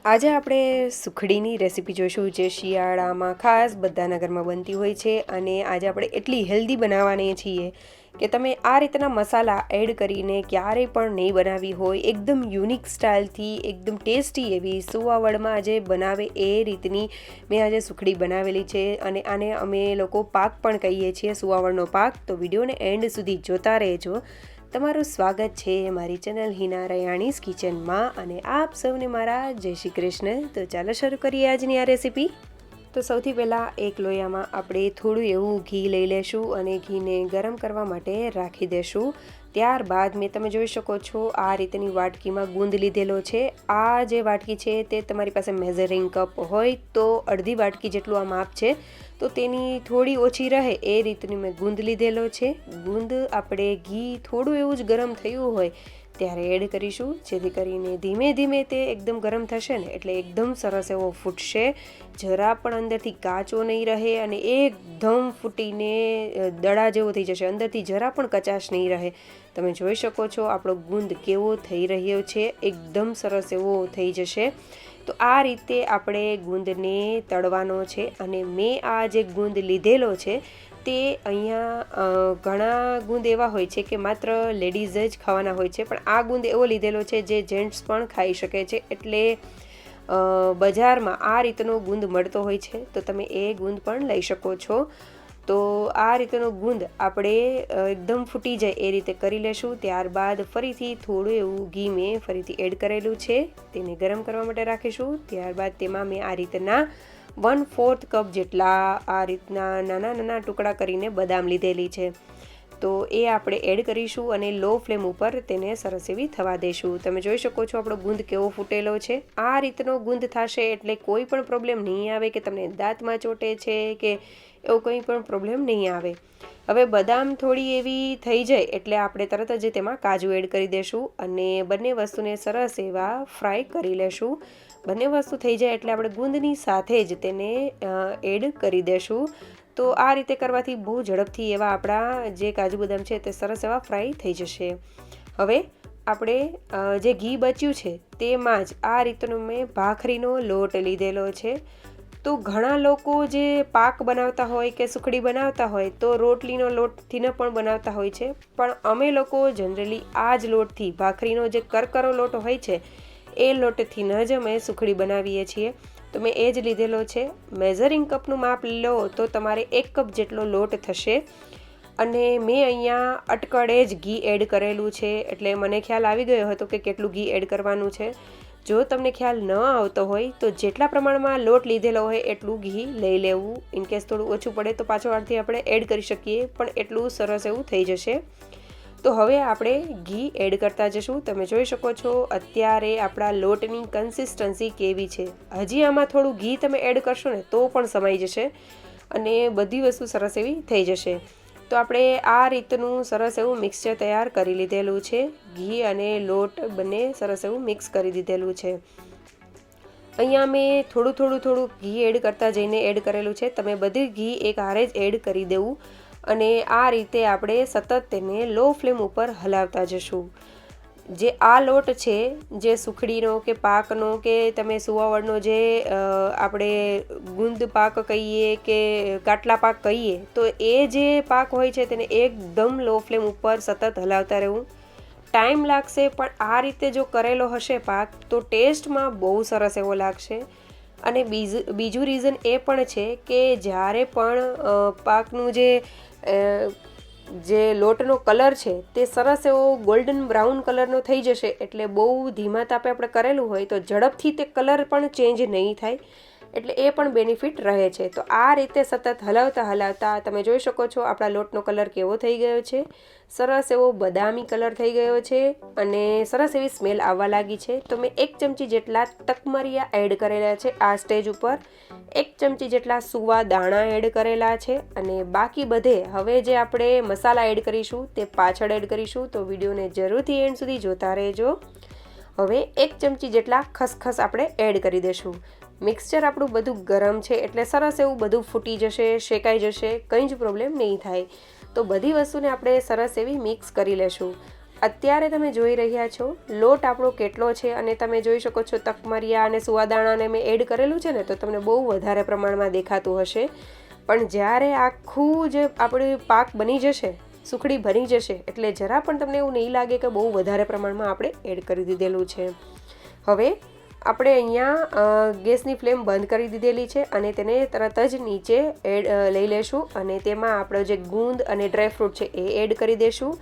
આજે આપણે સુખડીની રેસીપી જોઈશું જે શિયાળામાં ખાસ બધાના ઘરમાં બનતી હોય છે અને આજે આપણે એટલી હેલ્ધી બનાવવાની છીએ કે તમે આ રીતના મસાલા એડ કરીને ક્યારેય પણ નહીં બનાવી હોય એકદમ યુનિક સ્ટાઇલથી એકદમ ટેસ્ટી એવી સુવાવડમાં આજે બનાવે એ રીતની મેં આજે સુખડી બનાવેલી છે અને આને અમે લોકો પાક પણ કહીએ છીએ સુવાવડનો પાક. તો વિડીયોને એન્ડ સુધી જોતા રહેજો. તમારું સ્વાગત છે મારી ચેનલ હિના રયાણીઝ કિચનમાં અને આપ સૌને મારા જય શ્રી કૃષ્ણ. તો ચાલો શરૂ કરીએ આજની આ રેસીપી. તો સૌથી પહેલાં એક લોયામાં આપણે થોડું એવું ઘી લઈ લેશું અને ઘીને ગરમ કરવા માટે રાખી દેશું. ત્યારબાદ તમે જોઈ શકો છો આ રીતની વાટકીમાં ગુંદ લીધેલો છે. આ જે વાટકી છે તે તમારી પાસે મેઝરિંગ કપ હોય તો અડધી વાટકી જેટલું આ માપ છે, તો તેની થોડી ઓછી રહે એ રીતની મેં ગુંદ લીધેલો છે. ગુંદ આપણે ઘી થોડું એવું જ ગરમ થયું હોય ત્યારે એડ કરીશું, જેથી કરીને ધીમે ધીમે તે એકદમ ગરમ થશે ને એટલે એકદમ સરસ એવો ફૂટશે. જરા પણ અંદરથી કાચો નહીં રહે અને એકદમ ફૂટીને દડા જેવો થઈ જશે, અંદરથી જરા પણ કચાશ નહીં રહે. તમે જોઈ શકો છો આપણો ગુંદ કેવો થઈ રહ્યો છે, એકદમ સરસ એવો થઈ જશે. તો આ રીતે આપણે ગુંદને તળવાનો છે અને મેં આ જે ગુંદ લીધેલો છે તે અહીંયા ઘણા ગુંદ એવા હોય છે કે માત્ર લેડીઝ જ ખાવાના હોય છે, પણ આ ગુંદ એવો લીધેલો છે જે જેન્ટ્સ પણ ખાઈ શકે છે. એટલે બજારમાં આ રીતનો ગુંદ મળતો હોય છે તો તમે એ ગુંદ પણ લઈ શકો છો. તો આ રીતનો ગુંદ આપણે એકદમ ફૂટી જાય એ રીતે કરી લેશું. ત્યારબાદ ફરીથી થોડું એવું ઘી મેં ફરીથી એડ કરેલું છે, તેને ગરમ કરવા માટે રાખીશું. ત્યારબાદ તેમાં મેં આ રીતના 1/4 કપ જેટલા આ રીતના નાના નાના ટુકડા કરીને બદામ લીધેલી છે, તો એ આપણે એડ કરીશું અને લો ફ્લેમ ઉપર તેને સરસ એવી થવા દઈશું. તમે જોઈ શકો છો આપણો ગુંદ કેવો ફૂટેલો છે. આ રીતનો ગુંદ થશે એટલે કોઈ પણ પ્રોબ્લેમ નહીં આવે કે તમને દાંતમાં ચોટે છે કે એવો કંઈ પણ પ્રોબ્લેમ નહીં આવે. હવે બદામ થોડી એવી થઈ જાય એટલે આપણે તરત જ તેમાં કાજુ એડ કરી દઈશું અને બંને વસ્તુને સરસ એવા ફ્રાય કરી લેશું. બંને વસ્તુ થઈ જાય એટલે આપણે ગુંદની સાથે જ તેને એડ કરી દઈશું. તો આ રીતે કરવાથી બહુ ઝડપથી એવા આપણા જે કાજુ બદામ છે તે સરસ એવા ફ્રાય થઈ જશે. હવે આપણે જે ઘી બચ્યું છે તેમાં જ આ રીતનો મેં ભાખરીનો લોટ લીધેલો છે. તો ઘણા લોકો જે પાક બનાવતા હોય કે સુખડી બનાવતા હોય તો રોટલીનો લોટથી ન પણ બનાવતા હોય છે, પણ અમે લોકો જનરલી આ જ લોટથી ભાખરીનો જે કરકરો લોટ હોય છે એ લોટથી જ અમે સુખડી બનાવીએ છીએ. તો મેં એ જ લીધેલો છે. મેઝરિંગ કપનું માપ લો તો તમારે 1 કપ જેટલો લોટ થશે અને મેં અહીંયા અટકળે જ ઘી એડ કરેલું છે, એટલે મને ખ્યાલ આવી ગયો હતો કે કેટલું ઘી એડ કરવાનું છે. જો તમને ખ્યાલ ન આવતો હોય તો જેટલા પ્રમાણમાં લોટ લીધેલો હોય એટલું ઘી લઈ લેવું. ઇનકેસ થોડું ઓછું પડે તો પાછળથી આપણે એડ કરી શકીએ, પણ એટલું સરસ એવું થઈ જશે. તો હવે આપણે ઘી એડ કરતા જશું. તમે જોઈ શકો છો અત્યારે આપણા લોટની કન્સિસ્ટન્સી કેવી છે. હજી આમાં થોડું ઘી તમે એડ કરશો ને તો પણ સમાઈ જશે અને બધી વસ્તુ સરસ એવી થઈ જશે. તો આપણે આ રીતનું સરસ એવું મિક્સચર તૈયાર કરી લીધેલું છે. ઘી અને લોટ બંને સરસ એવું મિક્સ કરી દીધેલું છે. અહીંયા મેં થોડું ઘી એડ કરતા જઈને એડ કરેલું છે. તમે બધું ઘી એક હારે જ એડ કરી દેવું અને આ રીતે આપણે સતત તેને લો ફ્લેમ ઉપર હલાવતા જશું. જે આ લોટ છે જે સુખડીનો કે પાકનો કે તમે સુવાવડનો જે આપણે ગુંદ પાક કહીએ કે કાટલા પાક કહીએ, તો એ જે પાક હોય છે તેને એકદમ લો ફ્લેમ ઉપર સતત હલાવતા રહેવું. ટાઈમ લાગશે પણ આ રીતે જો કરેલો હશે પાક તો ટેસ્ટમાં બહુ સરસ એવો લાગશે. અને બીજું રીઝન એ પણ છે કે જ્યારે પણ પાકનું જે લોટનો કલર છે તે સરસ એવો ગોલ્ડન બ્રાઉન કલરનો થઈ જશે, એટલે બહુ ધીમા તાપે આપણે કરેલું હોય તો ઝડપથી તે કલર પણ ચેન્જ નહીં થાય, એટલે એ પણ બેનિફિટ રહે છે. તો આ રીતે સતત હલાવતા તમે જોઈ શકો છો આપણા લોટનો કલર કેવો થઈ ગયો છે. સરસ એવો બદામી કલર થઈ ગયો છે અને સરસ એવી સ્મેલ આવવા લાગી છે. તો મેં 1 ચમચી જેટલા તકમરિયા એડ કરેલા છે આ સ્ટેજ ઉપર. 1 ચમચી જેટલા સુવા દાણા એડ કરેલા છે અને બાકી બધે હવે જે આપણે મસાલા એડ કરીશું તે પાછળ એડ કરીશું, તો વિડીયોને જરૂરથી એન્ડ સુધી જોતા રહેજો. હવે 1 ચમચી જેટલા ખસખસ આપણે એડ કરી દઈશું. મિક્સચર આપણું બધું ગરમ છે એટલે સરસ એવું બધું ફૂટી જશે, શેકાઈ જશે, કંઈ જ પ્રોબ્લેમ નહીં થાય. તો બધી વસ્તુને આપણે સરસ એવી મિક્સ કરી લેશું. અત્યારે તમે જોઈ રહ્યા છો લોટ આપણો કેટલો છે અને તમે જોઈ શકો છો તકમરિયા અને સુવાદાણાને મેં એડ કરેલું છે ને તો તમને બહુ વધારે પ્રમાણમાં દેખાતું હશે. પણ જ્યારે આખું જે આપણે પાક બની જશે, સુખડી બની જશે, એટલે જરા પણ તમને એવું નહીં લાગે કે બહુ વધારે પ્રમાણમાં આપણે એડ કરી દીધેલું છે. હવે આપણે અહીંયા ગેસની ફ્લેમ બંધ કરી દીધેલી છે અને તેને તરત જ નીચે લઈ લેશું અને તેમાં આપણો જે ગુંદ અને ડ્રાયફ્રૂટ છે એ એડ કરી દેશું.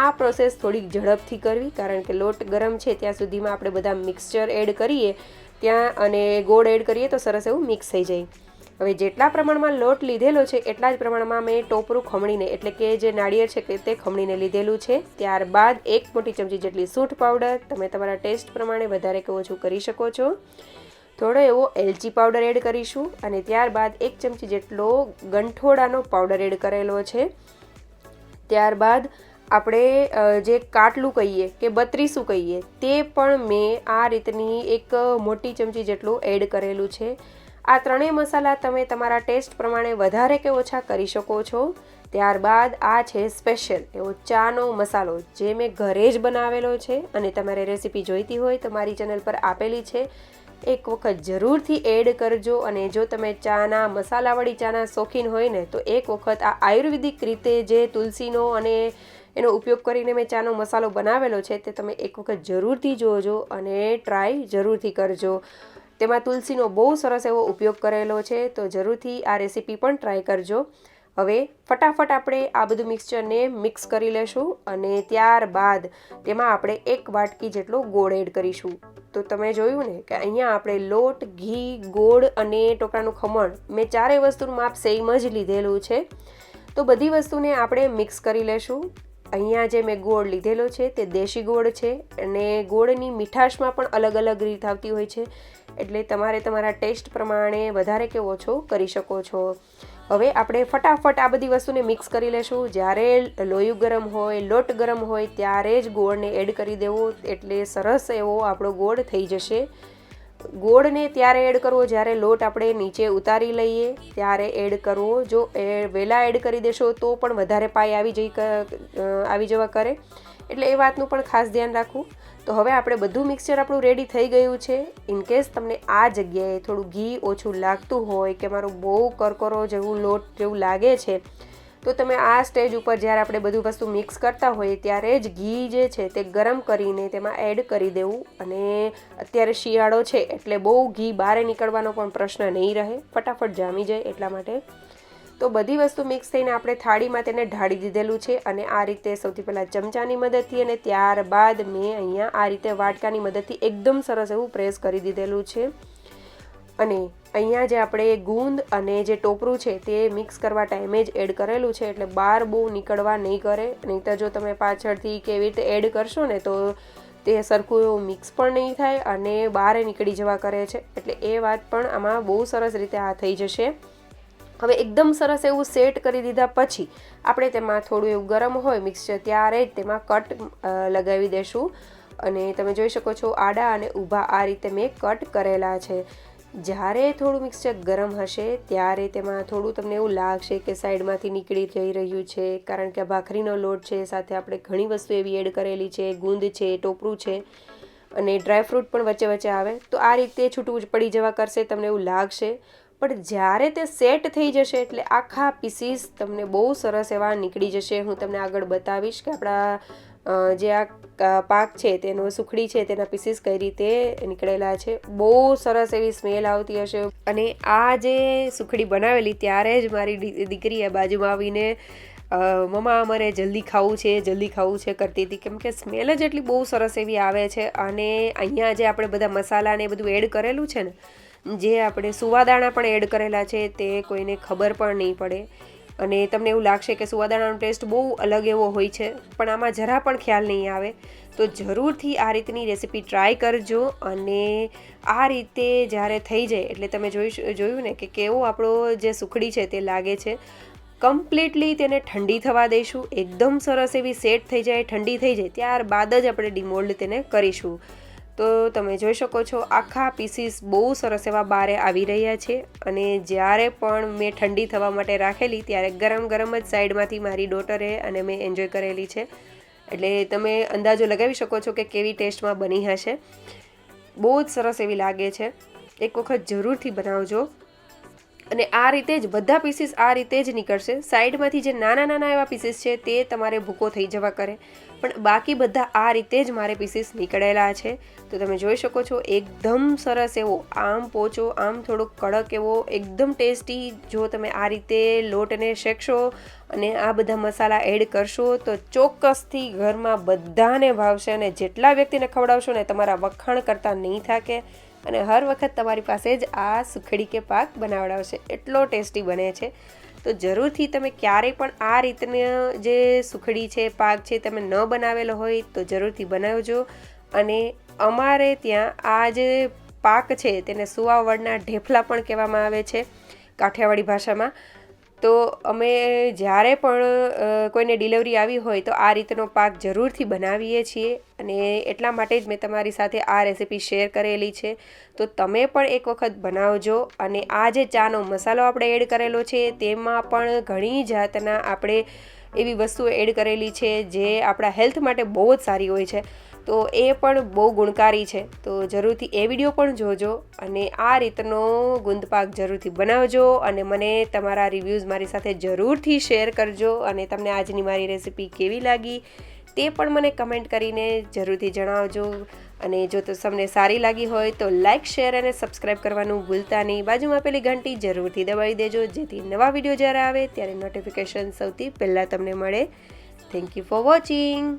આ પ્રોસેસ થોડીક ઝડપથી કરવી, કારણ કે લોટ ગરમ છે ત્યાં સુધીમાં આપણે બધા મિક્સચર એડ કરીએ ત્યાં અને ગોળ એડ કરીએ તો સરસ એવું મિક્સ થઈ જાય. હવે જેટલા પ્રમાણમાં લોટ લીધેલો છે એટલા જ પ્રમાણમાં મેં ટોપરું ખમણીને, એટલે કે જે નાળિયેર છે તે ખમણીને લીધેલું છે. ત્યારબાદ 1 મોટી ચમચી જેટલી સૂંઠ પાવડર, તમે તમારા ટેસ્ટ પ્રમાણે વધારે કે ઓછું કરી શકો છો. થોડો એવો એલચી પાવડર એડ કરીશું અને ત્યારબાદ 1 ચમચી જેટલો ગંઠોડાનો પાવડર એડ કરેલો છે. ત્યારબાદ આપણે જે કાટલું કહીએ કે બત્રીસું કહીએ તે પણ મેં આ રીતની 1 મોટી ચમચી જેટલું એડ કરેલું છે. આ ત્રણેય મસાલા તમે તમારા ટેસ્ટ પ્રમાણે વધારે કે ઓછા કરી શકો છો. ત્યારબાદ આ છે સ્પેશિયલ એવો ચાનો મસાલો જે મેં ઘરે જ બનાવેલો છે અને તમારે રેસીપી જોઈતી હોય તો મારી ચેનલ પર આપેલી છે. એક વખત જરૂરથી એડ કરજો અને જો તમે ચાના મસાલાવાળી ચાના શોખીન હોય ને તો એક વખત આ આયુર્વેદિક રીતે જે તુલસીનો અને એનો ઉપયોગ કરીને મેં ચાનો મસાલો બનાવેલો છે તે તમે એક વખત જરૂરથી જોજો અને ટ્રાય જરૂરથી કરજો. તેમાં તુલસીનો બહુ સરસ એવો ઉપયોગ કરેલો છે, તો જરૂરથી આ રેસીપી પણ ટ્રાય કરજો. હવે ફટાફટ આપણે આ બધું મિક્સચરને મિક્સ કરી લેશું અને ત્યારબાદ તેમાં આપણે 1 વાટકી જેટલો ગોળ એડ કરીશું. તો તમે જોયું ને કે અહીંયા આપણે લોટ, ઘી, ગોળ અને ટોપરાનું ખમણ મેં ચારેય વસ્તુનું માપ સેમ જ લીધેલું છે. તો બધી વસ્તુને આપણે મિક્સ કરી લેશું. અહીંયા જે મેં ગોળ લીધેલો છે તે દેશી ગોળ છે અને ગોળની મીઠાશમાં પણ અલગ અલગ રીત આવતી હોય છે, એટલે તમારે તમારા ટેસ્ટ પ્રમાણે વધારે કે ઓછો કરી શકો છો. હવે આપણે ફટાફટ આ બધી વસ્તુને મિક્સ કરી લેશું. જ્યારે લોયું ગરમ હોય, લોટ ગરમ હોય ત્યારે જ ગોળને એડ કરી દેવો, એટલે સરસ એવો આપણો ગોળ થઈ જશે. ગોળને ત્યારે એડ કરવો જ્યારે લોટ આપણે નીચે ઉતારી લઈએ ત્યારે એડ કરવો. જો વહેલા એડ કરી દેશો તો પણ વધારે પાઈ આવી જવા કરે, એટલે એ વાતનું પણ ખાસ ધ્યાન રાખવું. તો હવે આપણે બધું મિક્સચર આપણું રેડી થઈ ગયું છે. ઇનકેસ તમને આ જગ્યાએ થોડું ઘી ઓછું લાગતું હોય કે મારું બહુ કરકરો જેવું લોટ જેવું લાગે છે તો તમે આ સ્ટેજ ઉપર જ્યારે આપણે બધું વસ્તુ મિક્સ કરતા હોઈએ ત્યારે જ ઘી જે છે તે ગરમ કરીને તેમાં એડ કરી દેવું. અને અત્યારે શિયાળો છે એટલે બહુ ઘી બહાર નીકળવાનો પણ પ્રશ્ન નહીં રહે, ફટાફટ જામી જાય એટલા માટે. તો બધી વસ્તુ મિક્સ થઈને આપણે થાળીમાં તેને ઢાળી દીધેલું છે અને આ રીતે સૌથી પહેલાં ચમચાની મદદથી અને ત્યારબાદ મેં અહીંયા આ રીતે વાટકાની મદદથી એકદમ સરસ એવું પ્રેસ કરી દીધેલું છે. અને અહીંયા જે આપણે ગુંદ અને જે ટોપરું છે તે મિક્સ કરવા ટાઈમે જ એડ કરેલું છે, એટલે બહાર બહુ નીકળવા નહીં કરે. નહીં તો જો તમે પાછળથી કેવી રીતે એડ કરશો ને તો તે સરખું એવું મિક્સ પણ નહીં થાય અને બહાર નીકળી જવા કરે છે, એટલે એ વાત પણ આમાં બહુ સરસ રીતે આ થઈ જશે. હવે એકદમ સરસ એવું સેટ કરી દીધા પછી આપણે તેમાં થોડું એવું ગરમ હોય મિક્સચર ત્યારે જ તેમાં કટ લગાવી દેશું. અને તમે જોઈ શકો છો આડા અને ઊભા આ રીતે મેં કટ કરેલા છે. જ્યારે થોડું મિક્સચર ગરમ હશે ત્યારે તેમાં થોડું તમને એવું લાગશે કે સાઈડમાંથી નીકળી જઈ રહ્યું છે, કારણ કે ભાખરીનો લોટ છે, સાથે આપણે ઘણી વસ્તુ એવી એડ કરેલી છે, ગુંદ છે, ટોપરું છે અને ડ્રાયફ્રૂટ પણ વચ્ચે વચ્ચે આવે, તો આ રીતે છૂટું પડી જવા કરશે, તમને એવું લાગશે. પણ જ્યારે તે સેટ થઈ જશે એટલે આખા પીસીસ તમને બહુ સરસ એવા નીકળી જશે. હું તમને આગળ બતાવીશ કે આપણા જે આ પાક છે તેનો સુખડી છે તેના પીસીસ કઈ રીતે નીકળેલા છે. બહુ સરસ એવી સ્મેલ આવતી હશે. અને આ જે સુખડી બનાવેલી ત્યારે જ મારી દીકરીએ બાજુમાં આવીને મમ્મા અમારે જલ્દી ખાવું છે કરતી હતી, કેમ કે સ્મેલ જ એટલી બહુ સરસ એવી આવે છે. અને અહીંયા જે આપણે બધા મસાલા ને બધું એડ કરેલું છે ને, જે આપણે સુવાદાણા પણ એડ કરેલા છે તે કોઈને ખબર પણ નહીં પડે અને તમને એવું લાગશે કે સુવાદાણાનો ટેસ્ટ બહુ અલગ એવો હોય છે, પણ આમાં જરા પણ ખ્યાલ નહીં આવે. તો જરૂરથી આ રીતની રેસીપી ટ્રાય કરજો. અને આ રીતે જ્યારે થઈ જાય એટલે તમે જોયું ને કે કેવો આપણો જે સુખડી છે તે લાગે છે. કમ્પ્લીટલી તેને ઠંડી થવા દઈશું. એકદમ સરસ એવી સેટ થઈ જાય, ઠંડી થઈ જાય ત્યારબાદ જ આપણે ડિમોલ્ડ તેને કરીશું. તો તમે જોઈ શકો છો આખા પીસીસ બહુ સરસ એવા બારે આવી રહ્યા છે. અને જ્યારે પણ મેં ઠંડી થવા માટે રાખેલી ત્યારે ગરમ ગરમ જ સાઈડમાંથી મારી ડોટરે અને મેં એન્જોય કરેલી છે. એટલે તમે અંદાજો લગાવી શકો છો કે કેવી ટેસ્ટમાં બની હશે. બહુ જ સરસ એવી લાગે છે. એક વખત જરૂરથી બનાવજો. અને આ રીતે જ બધા પીસીસ આ રીતે જ નીકળશે. સાઈડમાંથી જે નાના નાના એવા પીસીસ છે તે તમારે ભૂકો થઈ જવા કરે, પણ બાકી બધા આ રીતે જ મારે પીસીસ નીકળેલા છે. તો તમે જોઈ શકો છો એકદમ સરસ એવો, આમ પોચો, આમ થોડોક કડક એવો, એકદમ ટેસ્ટી. જો તમે આ રીતે લોટને શેકશો અને આ બધા મસાલા એડ કરશો તો ચોક્કસથી ઘરમાં બધાને ભાવશે, અને જેટલા વ્યક્તિને ખવડાવશો ને તમારા વખાણ કરતાં નહીં થાકે, અને હર વખત તમારી પાસે જ આ સુખડી કે પાક બનાવડાવશે. એટલો ટેસ્ટી બને છે. તો જરૂરથી તમે ક્યારેય પણ આ રીતના જે સુખડી છે, પાક છે, તમે ન બનાવેલો હોય તો જરૂરથી બનાવજો. અને અમારે ત્યાં આ જે પાક છે તેને સુવાવડના ઢેફલા પણ કહેવામાં આવે છે કાઠિયાવાડી ભાષામાં. તો અમે જ્યારે પણ કોઈને ડિલિવરી આવી હોય તો આ રીતનો પાક જરૂરથી બનાવીએ છીએ, અને એટલા માટે જ મેં તમારી સાથે આ રેસીપી શેર કરેલી છે. તો તમે પણ એક વખત બનાવજો. અને આ જે ચાનો મસાલો આપણે એડ કરેલો છે તેમાં પણ ઘણી જાતના આપણે એવી વસ્તુઓ એડ કરેલી છે જે આપણા હેલ્થ માટે બહુ જ સારી હોય છે. તો એ પણ બહુ ગુણકારી છે. તો જરૂરથી એ વિડીયો પણ જોજો, અને આ રીતનો ગુંદપાક જરૂરથી બનાવજો, અને મને તમારા રિવ્યૂઝ મારી સાથે જરૂરથી શેર કરજો. અને તમને આજની મારી રેસીપી કેવી લાગી તે પણ મને કમેન્ટ કરીને જરૂરથી જણાવજો. અને જો તો તમને સારી લાગી હોય તો લાઇક, શેર અને સબસ્ક્રાઈબ કરવાનું ભૂલતા નહીં. બાજુમાં પેલી ઘંટી જરૂરથી દબાવી દેજો, જેથી નવા વિડીયો જ્યારે આવે ત્યારે નોટિફિકેશન સૌથી પહેલાં તમને મળે. Thank you for watching.